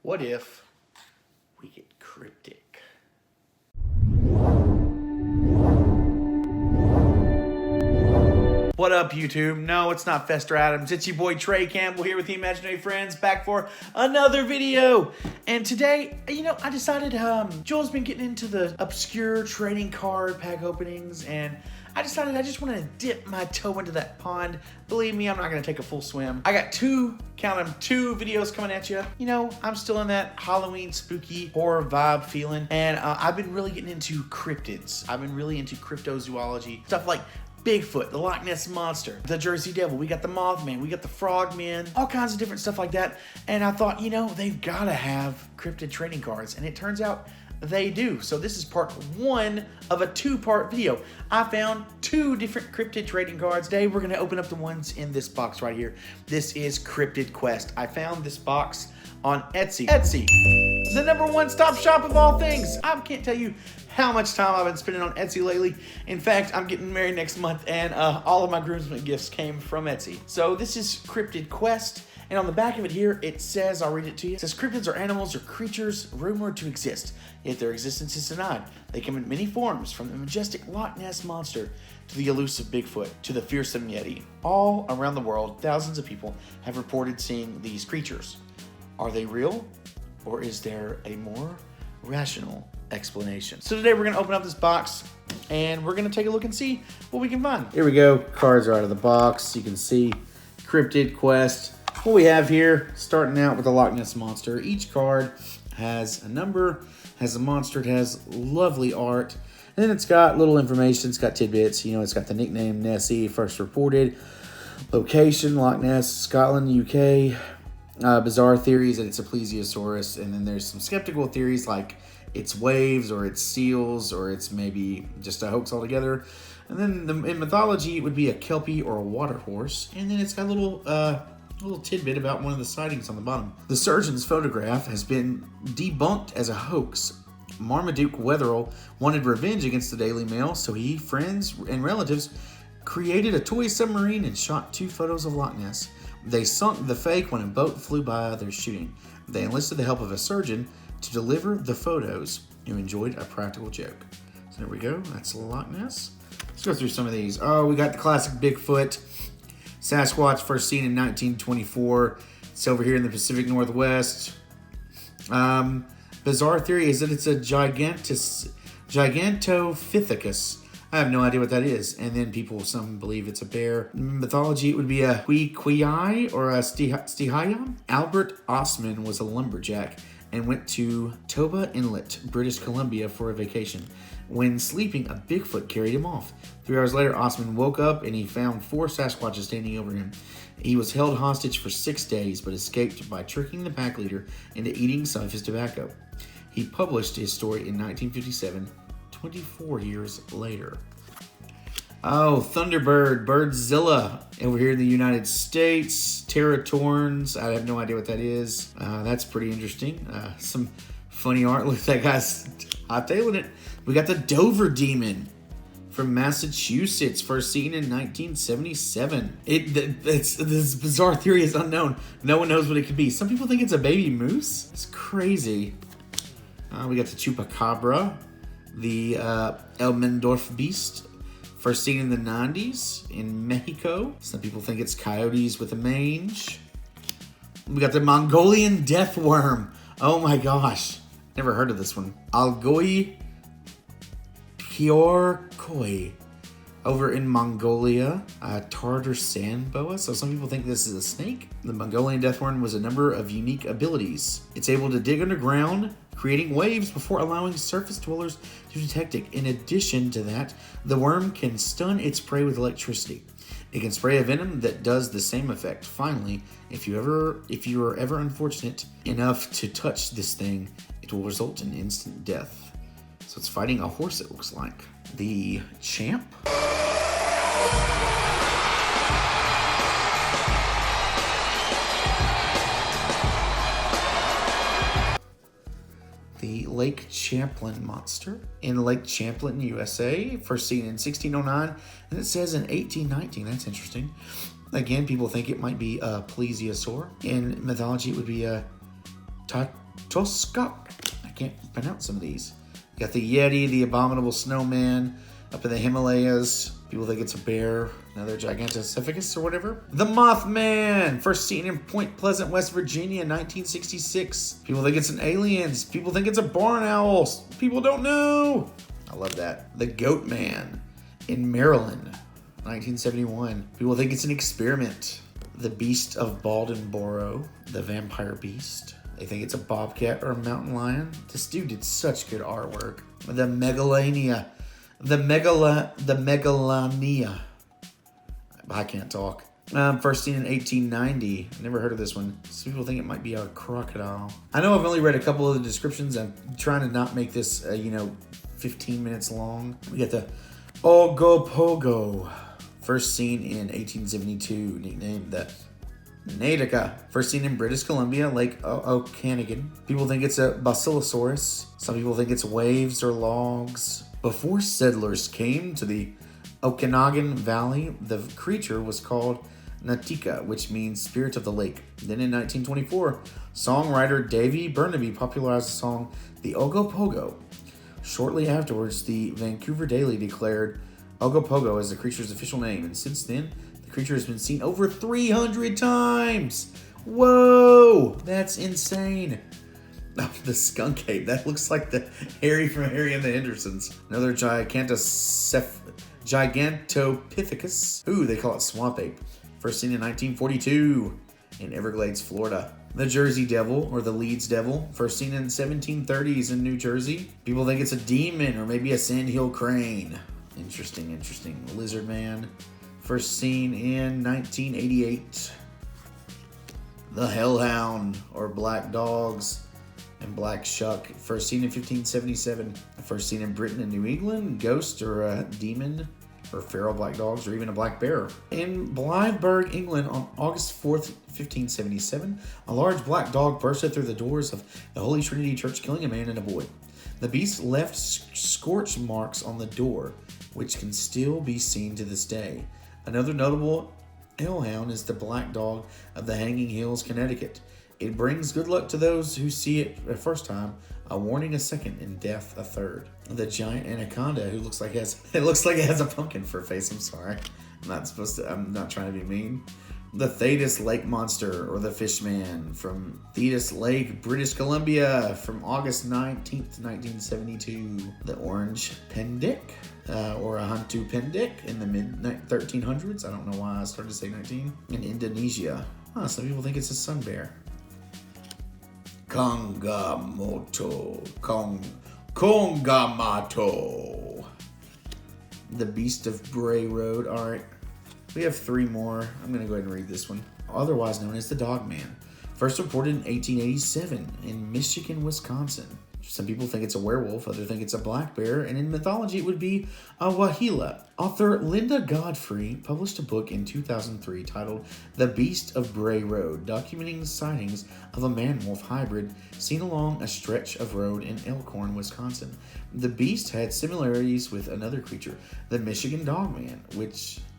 What if we get cryptic? What up, YouTube? No, it's not Fester Adams. It's your boy Trey Campbell here with the Imaginary Friends, back for another video. And today, I decided Joel's been getting into the obscure trading card pack openings, and I decided I just want to dip my toe into that pond. Believe me, I'm not going to take a full swim. I got two videos coming at you. I'm still in that Halloween spooky horror vibe feeling, and I've been really getting into cryptids. I've been really into cryptozoology, stuff like Bigfoot, the Loch Ness Monster, the Jersey Devil, we got the Mothman, we got the Frogmen, all kinds of different stuff like that. And I thought, they've got to have cryptid trading cards, and it turns out they do. So this is part one of a two-part video. I found two different cryptid trading cards. Today we're going to open up the ones in this box right here. This is Cryptid Quest. I found this box on Etsy. Etsy, the number one stop shop of all things. I can't tell you how much time I've been spending on Etsy lately. In fact, I'm getting married next month, and all of my groomsmen gifts came from Etsy. So this is Cryptid Quest, and on the back of it here, it says, I'll read it to you. It says, cryptids are animals or creatures rumored to exist, yet their existence is denied. They come in many forms, from the majestic Loch Ness Monster to the elusive Bigfoot to the fearsome Yeti. All around the world, thousands of people have reported seeing these creatures. Are they real, or is there a more rational explanation? So today we're going to open up this box and we're going to take a look and see what we can find. Here we go. Cards are out of the box. You can see Cryptid Quest. What we have here, starting out with the Loch Ness Monster. Each card has a number, has a monster, it has lovely art, and then it's got little information, it's got tidbits. It's got the nickname Nessie, first reported, location, Loch Ness, Scotland, UK, bizarre theories that it's a plesiosaurus, and then there's some skeptical theories like it's waves, or it's seals, or it's maybe just a hoax altogether. And then in mythology, it would be a kelpie or a water horse. And then it's got a little tidbit about one of the sightings on the bottom. The surgeon's photograph has been debunked as a hoax. Marmaduke Wetherell wanted revenge against the Daily Mail, so he, friends, and relatives created a toy submarine and shot 2 photos of Loch Ness. They sunk the fake when a boat flew by their shooting. They enlisted the help of a surgeon to deliver the photos, who enjoyed a practical joke. So there we go. That's Loch Ness. Let's go through some of these. Oh, we got the classic Bigfoot. Sasquatch, first seen in 1924. It's over here in the Pacific Northwest. Bizarre theory is that it's a Gigantopithecus. I have no idea what that is. And then some believe it's a bear. Mythology, it would be a Huiquai or a Stihayam. Albert Osman was a lumberjack and went to Toba Inlet, British Columbia for a vacation. When sleeping, a Bigfoot carried him off. 3 hours later, Osman woke up and he found 4 Sasquatches standing over him. He was held hostage for 6 days, but escaped by tricking the pack leader into eating some of his tobacco. He published his story in 1957, 24 years later. Oh, Thunderbird, Birdzilla, over here in the United States. Teratorns, I have no idea what that is. That's pretty interesting. Some funny art. Look, that guy's hot-tailing it. We got the Dover Demon from Massachusetts, first seen in 1977. This bizarre theory is unknown. No one knows what it could be. Some people think it's a baby moose. It's crazy. We got the Chupacabra, the Elmendorf Beast, first seen in the 90s in Mexico. Some people think it's coyotes with a mange. We got the Mongolian Death Worm. Oh my gosh. Never heard of this one. Algoi Kyorkoi, over in Mongolia. Tartar sand boa. So some people think this is a snake. The Mongolian deathworm was a number of unique abilities. It's able to dig underground, creating waves before allowing surface dwellers to detect it. In addition to that, the worm can stun its prey with electricity. It can spray a venom that does the same effect. Finally, if you are ever unfortunate enough to touch this thing, it will result in instant death. So it's fighting a horse, it looks like. The Champ. The Lake Champlain monster in Lake Champlain, USA, first seen in 1609, and it says in 1819. That's interesting. Again, people think it might be a plesiosaur. In mythology, it would be a Tosca. I can't pronounce some of these. You got the Yeti, the abominable snowman up in the Himalayas. People think it's a bear, another Gigantopithecus or whatever. The Mothman, first seen in Point Pleasant, West Virginia in 1966. People think it's an alien. People think it's a barn owl. People don't know. I love that. The Goat Man in Maryland, 1971. People think it's an experiment. The Beast of Baldenborough, the Vampire Beast. They think it's a bobcat or a mountain lion. This dude did such good artwork. The Megalania. The Megalania. I can't talk. First seen in 1890. Never heard of this one. Some people think it might be a crocodile. I know I've only read a couple of the descriptions. I'm trying to not make this, 15 minutes long. We got the Ogopogo. First seen in 1872. Nicknamed the Nadica. First seen in British Columbia, Lake Okanagan. People think it's a Basilosaurus. Some people think it's waves or logs. Before settlers came to the Okanagan Valley, the creature was called Natika, which means spirit of the lake. Then in 1924, songwriter Davy Burnaby popularized the song The Ogopogo. Shortly afterwards, the Vancouver Daily declared Ogopogo as the creature's official name, and since then, the creature has been seen over 300 times. Whoa, that's insane. Oh, the skunk ape. That looks like the Harry from Harry and the Hendersons. Another Gigantopithecus. Ooh, they call it swamp ape. First seen in 1942 in Everglades, Florida. The Jersey Devil, or the Leeds Devil. First seen in the 1730s in New Jersey. People think it's a demon or maybe a sandhill crane. Interesting. Lizard Man. First seen in 1988. The Hellhound, or Black Dogs. And Black Shuck, first seen in 1577. First seen in Britain and New England, ghost or a demon, or feral black dogs, or even a black bear. In Blythburgh, England, on August 4th, 1577, a large black dog bursted through the doors of the Holy Trinity Church, killing a man and a boy. The beast left scorch marks on the door, which can still be seen to this day. Another notable hellhound is the Black Dog of the Hanging Hills, Connecticut. It brings good luck to those who see it a first time, a warning a second, and death a third. The giant anaconda, who looks like it has a pumpkin for a face. I'm sorry. I'm not trying to be mean. The Thetis Lake Monster, or the Fishman, from Thetis Lake, British Columbia, from August 19th, 1972. The Orange Pendic, or a Hantu Pendic, in the mid-1300s. I don't know why I started to say 19. In Indonesia. Some people think it's a sun bear. Kongamato. The Beast of Bray Road. All right, we have three more. I'm going to go ahead and read this one. Otherwise known as the Dog Man. First reported in 1887 in Michigan, Wisconsin. Some people think it's a werewolf, others think it's a black bear, and in mythology it would be a wahila. Author Linda Godfrey published a book in 2003 titled The Beast of Bray Road, documenting the sightings of a man-wolf hybrid seen along a stretch of road in Elkhorn, Wisconsin. The beast had similarities with another creature, the Michigan Dogman,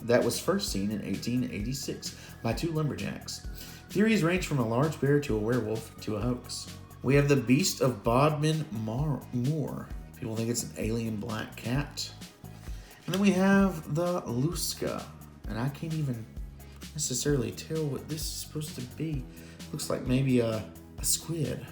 that was first seen in 1886 by two lumberjacks. Theories range from a large bear to a werewolf to a hoax. We have the Beast of Bodmin Moor. People think it's an alien black cat. And then we have the Luska. And I can't even necessarily tell what this is supposed to be. Looks like maybe a squid.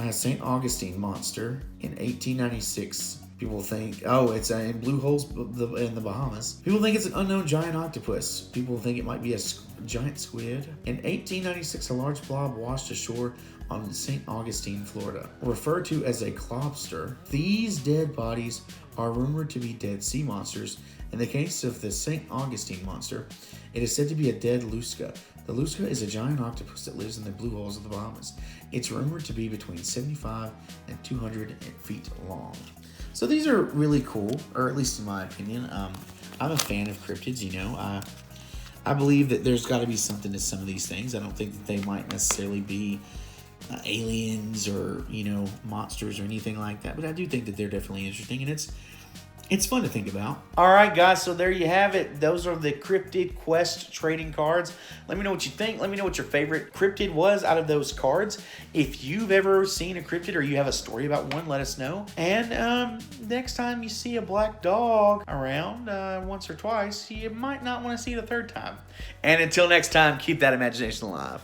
St. Augustine monster in 1896. People think, it's in blue holes in the Bahamas. People think it's an unknown giant octopus. People think it might be a giant squid. In 1896, a large blob washed ashore on St. Augustine, Florida. Referred to as a clobster, these dead bodies are rumored to be dead sea monsters. In the case of the St. Augustine monster, it is said to be a dead Luska. The Luska is a giant octopus that lives in the blue holes of the Bahamas. It's rumored to be between 75 and 200 feet long. So these are really cool, or at least in my opinion. I'm a fan of cryptids, I believe that there's got to be something to some of these things. I don't think that they might necessarily be aliens or, monsters or anything like that. But I do think that they're definitely interesting. And It's fun to think about. All right, guys, so there you have it. Those are the Cryptid Quest trading cards. Let me know what you think. Let me know what your favorite cryptid was out of those cards. If you've ever seen a cryptid or you have a story about one, let us know. And next time you see a black dog around once or twice, you might not want to see it a third time. And until next time, keep that imagination alive.